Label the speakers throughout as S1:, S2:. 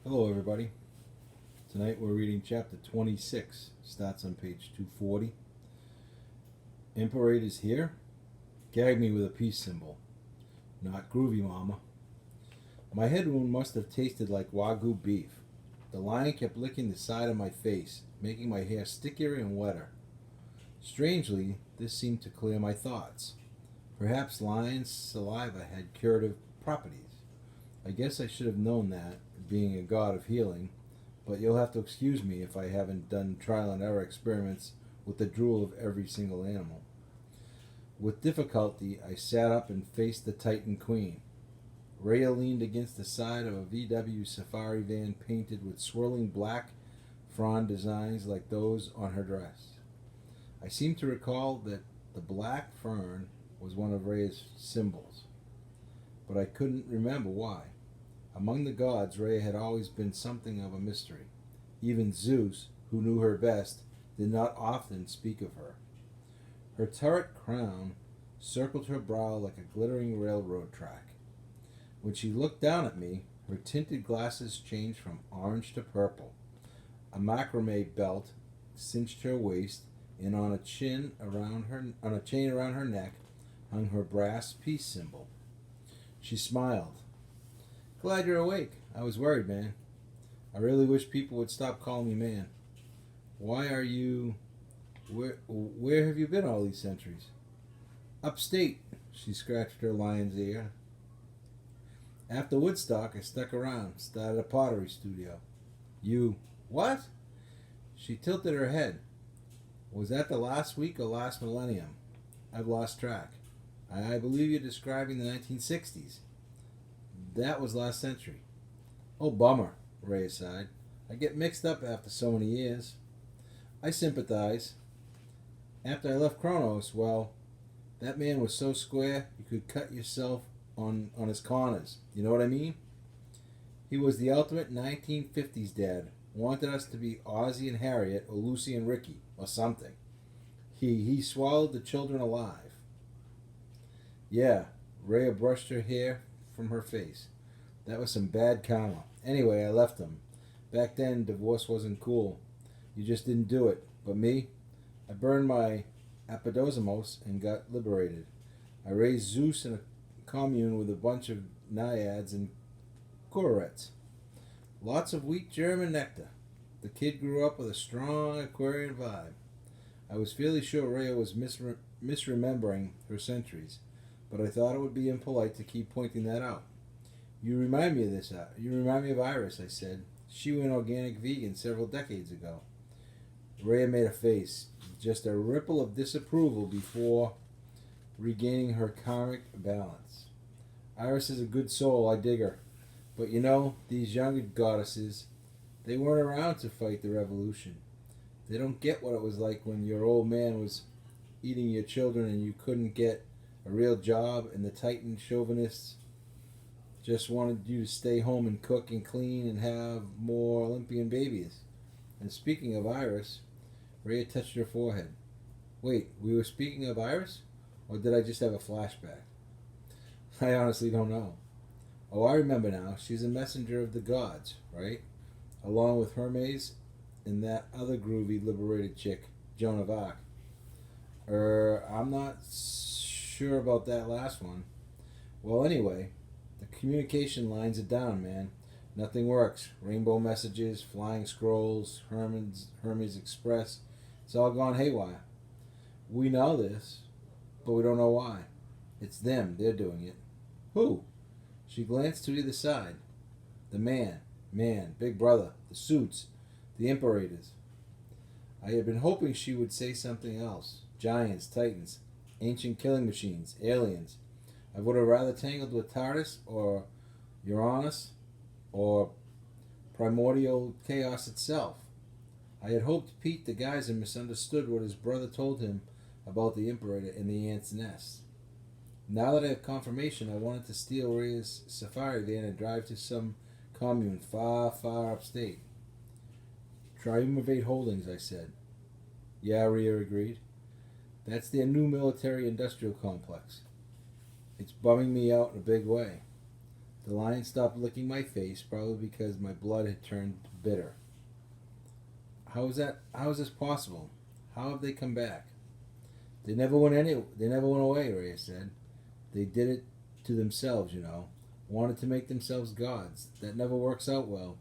S1: Hello, everybody. Tonight we're reading chapter 26. Starts on page 240. Imperator's here. Gag me with a peace symbol. Not groovy, mama. My head wound must have tasted like Wagyu beef. The lion kept licking the side of my face, making my hair stickier and wetter. Strangely, this seemed to clear my thoughts. Perhaps lion's saliva had curative properties. I guess I should have known that, being a god of healing, but you'll have to excuse me if I haven't done trial and error experiments with the drool of every single animal. With difficulty, I sat up and faced the Titan Queen. Rhea leaned against the side of a VW safari van painted with swirling black frond designs like those on her dress. I seem to recall that the black fern was one of Rhea's symbols, but I couldn't remember why. Among the gods, Rhea had always been something of a mystery. Even Zeus, who knew her best, did not often speak of her. Her turret crown circled her brow like a glittering railroad track. When she looked down at me, her tinted glasses changed from orange to purple. A macrame belt cinched her waist, and on a chain around her neck hung her brass peace symbol. She smiled. Glad you're awake. I was worried, man. I really wish people would stop calling me man. Why are you... Where have you been all these centuries? Upstate. She scratched her lion's ear. After Woodstock, I stuck around, started a pottery studio. You... What? She tilted her head. Was that the last week or last millennium? I've lost track. I believe you're describing the 1960s. That was last century. Oh, bummer, Rhea sighed. I get mixed up after so many years. I sympathize. After I left Kronos, well, that man was so square you could cut yourself on his corners. You know what I mean? He was the ultimate 1950s dad. Wanted us to be Ozzie and Harriet or Lucy and Ricky or something. He swallowed the children alive. Yeah, Rhea brushed her hair from her face. That was some bad karma. Anyway, I left him. Back then, divorce wasn't cool. You just didn't do it. But me, I burned my apodosmos and got liberated. I raised Zeus in a commune with a bunch of naiads and Gorets. Lots of wheat germ and nectar. The kid grew up with a strong Aquarian vibe. I was fairly sure Rhea was misremembering her centuries, but I thought it would be impolite to keep pointing that out. You remind me of this. You remind me of Iris, I said. She went organic vegan several decades ago. Rhea made a face, just a ripple of disapproval before regaining her karmic balance. Iris is a good soul, I dig her. But you know, these younger goddesses, they weren't around to fight the revolution. They don't get what it was like when your old man was eating your children and you couldn't get a real job, and the Titan chauvinists just wanted you to stay home and cook and clean and have more Olympian babies. And speaking of Iris, Rhea touched her forehead. Wait, we were speaking of Iris? Or did I just have a flashback? I honestly don't know. Oh, I remember now. She's a messenger of the gods, right? Along with Hermes and that other groovy liberated chick, Joan of Arc. I'm not sure about that last one. Well, anyway, the communication lines are down, man. Nothing works. Rainbow messages, flying scrolls, Hermes Express. It's all gone haywire. We know this, but we don't know why. It's them. They're doing it. Who? She glanced to either side. The man, Big Brother, the suits, the imperators. I had been hoping she would say something else. Giants, titans, ancient killing machines, aliens. I would have rather tangled with TARDIS or Uranus or primordial chaos itself. I had hoped Pete the Geyser misunderstood what his brother told him about the Imperator and the Ant's Nest. Now that I have confirmation, I wanted to steal Rhea's safari van and drive to some commune far, far upstate. Triumvirate Holdings, I said. Yeah, Rhea agreed. That's their new military-industrial complex. It's bumming me out in a big way. The lion stopped licking my face, probably because my blood had turned bitter. How is that? How is this possible? How have they come back? They never went any. They never went away. Rhea said. They did it to themselves, you know. Wanted to make themselves gods. That never works out well.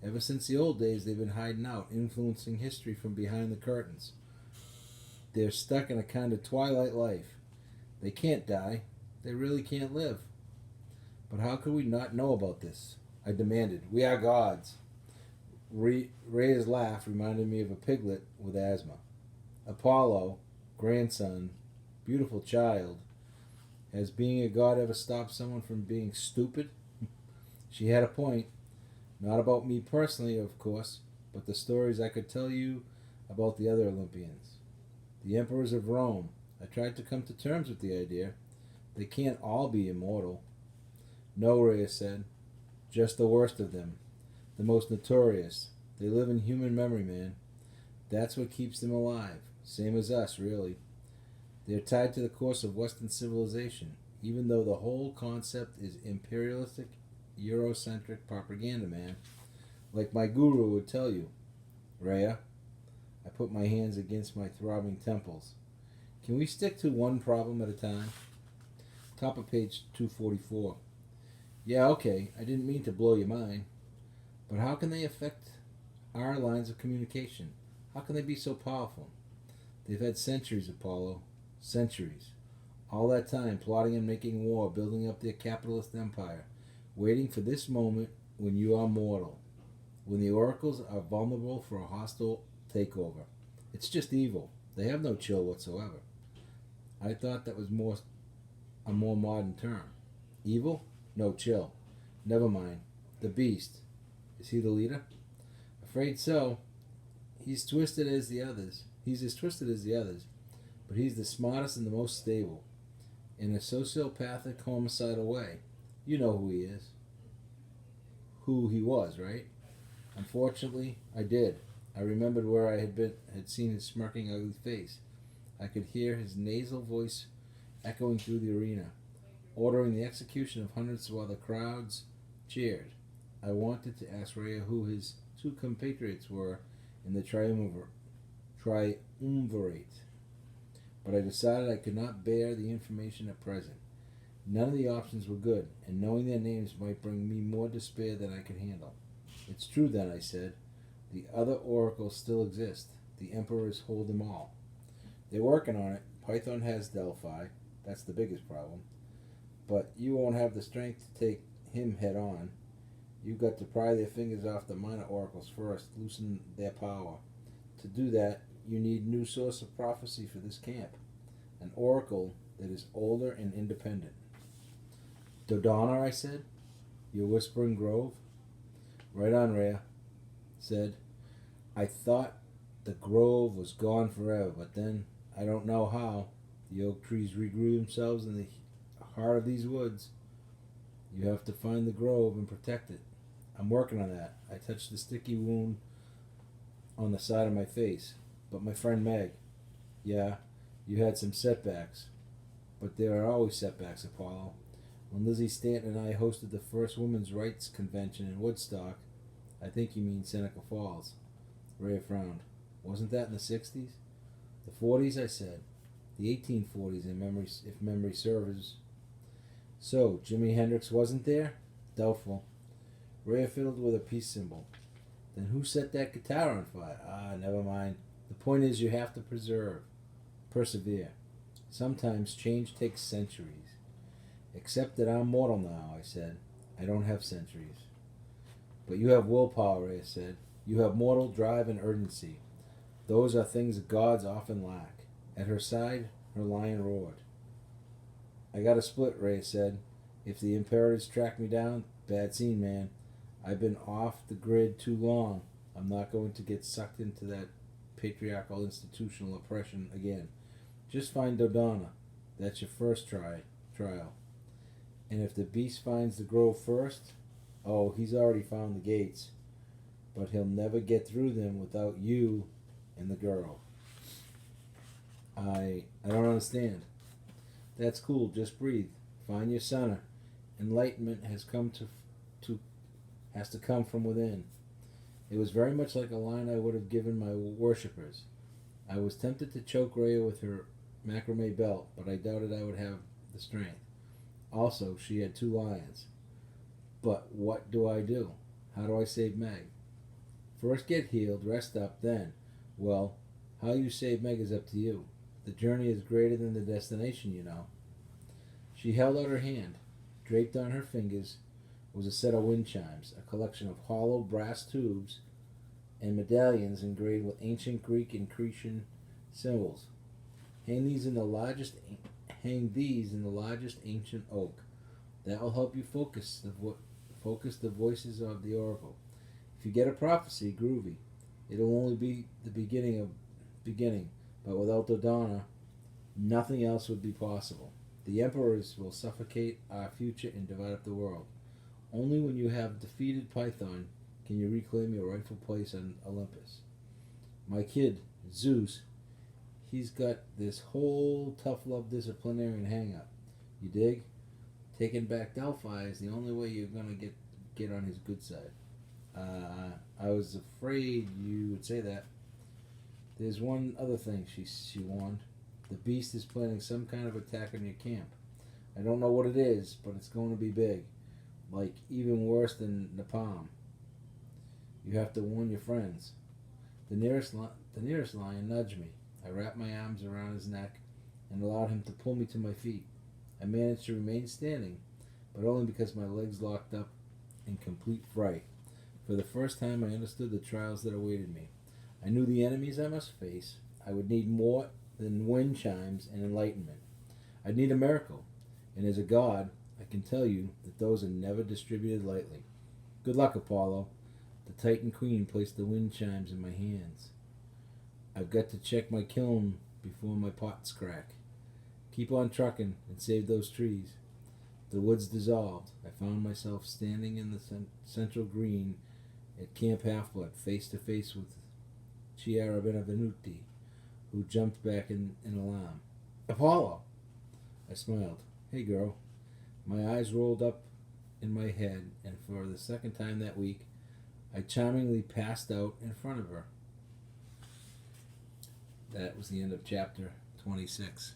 S1: Ever since the old days, they've been hiding out, influencing history from behind the curtains. They're stuck in a kind of twilight life. They can't die. They really can't live. But how could we not know about this? I demanded. We are gods. Rhea's laugh reminded me of a piglet with asthma. Apollo, grandson, beautiful child. Has being a god ever stopped someone from being stupid? She had a point. Not about me personally, of course, but the stories I could tell you about the other Olympians. The emperors of Rome. I tried to come to terms with the idea. They can't all be immortal. No, Rhea said. Just the worst of them. The most notorious. They live in human memory, man. That's what keeps them alive. Same as us, really. They're tied to the course of Western civilization, even though the whole concept is imperialistic, Eurocentric propaganda, man. Like my guru would tell you. Rhea, I put my hands against my throbbing temples. Can we stick to one problem at a time? Top of page 244. Yeah, okay, I didn't mean to blow your mind. But how can they affect our lines of communication? How can they be so powerful? They've had centuries, Apollo. Centuries. All that time plotting and making war, building up their capitalist empire, waiting for this moment when you are mortal, when the oracles are vulnerable for a hostile takeover. It's just evil. They have no chill whatsoever. I thought that was a more modern term. Evil? No chill. Never mind. The beast. Is he the leader? Afraid so. He's twisted as the others. He's as twisted as the others, but he's the smartest and the most stable. In a sociopathic, homicidal way. You know who he is. Who he was, right? Unfortunately, I did. I remembered where I had seen his smirking, ugly face. I could hear his nasal voice echoing through the arena, ordering the execution of hundreds of other crowds cheered. I wanted to ask Rhea who his two compatriots were in the triumvirate, but I decided I could not bear the information at present. None of the options were good, and knowing their names might bring me more despair than I could handle. It's true then, I said. The other oracles still exist. The emperors hold them all. They're working on it. Python has Delphi. That's the biggest problem. But you won't have the strength to take him head on. You've got to pry their fingers off the minor oracles first, loosen their power. To do that, you need new source of prophecy for this camp. An oracle that is older and independent. Dodona, I said. Your whispering grove? Right on, Rhea said. I thought the grove was gone forever, but then, I don't know how, the oak trees regrew themselves in the heart of these woods. You have to find the grove and protect it. I'm working on that. I touched the sticky wound on the side of my face. But my friend Meg, yeah, you had some setbacks. But there are always setbacks, Apollo. When Lizzie Stanton and I hosted the first women's rights convention in Woodstock, I think you mean Seneca Falls. Rhea frowned. Wasn't that in the 60s? The 40s, I said. The 1840s, if memory serves. So, Jimi Hendrix wasn't there? Doubtful. Rhea fiddled with a peace symbol. Then who set that guitar on fire? Ah, never mind. The point is you have to persevere. Sometimes change takes centuries. Except that I'm mortal now, I said. I don't have centuries. But you have willpower, Rhea said. You have mortal drive and urgency. Those are things gods often lack. At her side, her lion roared. I got a split, Rhea said. If the imperatives track me down, bad scene, man. I've been off the grid too long. I'm not going to get sucked into that patriarchal institutional oppression again. Just find Dodona. That's your first trial. And if the beast finds the grove first, oh, he's already found the gates. But he'll never get through them without you and the girl. I don't understand. That's cool. Just breathe. Find your center enlightenment has to come from within. It was very much like a line I would have given my worshippers. I was tempted to choke Rhea with her macrame belt, but I doubted I would have the strength. Also, she had 2 lions. But what do I do? How do I save Meg? First get healed, rest up, then. Well, how you save Meg is up to you. The journey is greater than the destination, you know. She held out her hand. Draped on her fingers was a set of wind chimes, a collection of hollow brass tubes and medallions engraved with ancient Greek and Cretan symbols. Hang these in the largest ancient oak. That will help you focus the voices of the oracle. If you get a prophecy, groovy. It'll only be the beginning, but without Dodonna, nothing else would be possible. The emperors will suffocate our future and divide up the world. Only when you have defeated Python can you reclaim your rightful place on Olympus. My kid, Zeus, he's got this whole tough love disciplinarian hang up. You dig? Taking back Delphi is the only way you're gonna get on his good side. I was afraid you would say that. There's one other thing, she warned. The beast is planning some kind of attack on your camp. I don't know what it is, but it's going to be big. Like, even worse than Napalm. You have to warn your friends. The nearest lion nudged me. I wrapped my arms around his neck and allowed him to pull me to my feet. I managed to remain standing, but only because my legs locked up in complete fright. For the first time, I understood the trials that awaited me. I knew the enemies I must face. I would need more than wind chimes and enlightenment. I'd need a miracle, and as a god, I can tell you that those are never distributed lightly. Good luck, Apollo. The Titan Queen placed the wind chimes in my hands. I've got to check my kiln before my pots crack. Keep on trucking and save those trees. The woods dissolved. I found myself standing in the central green at Camp Half-Blood, face to face with Chiara Benevenuti, who jumped back in alarm. Apollo! I smiled. Hey, girl. My eyes rolled up in my head, and for the second time that week, I charmingly passed out in front of her. That was the end of chapter 26.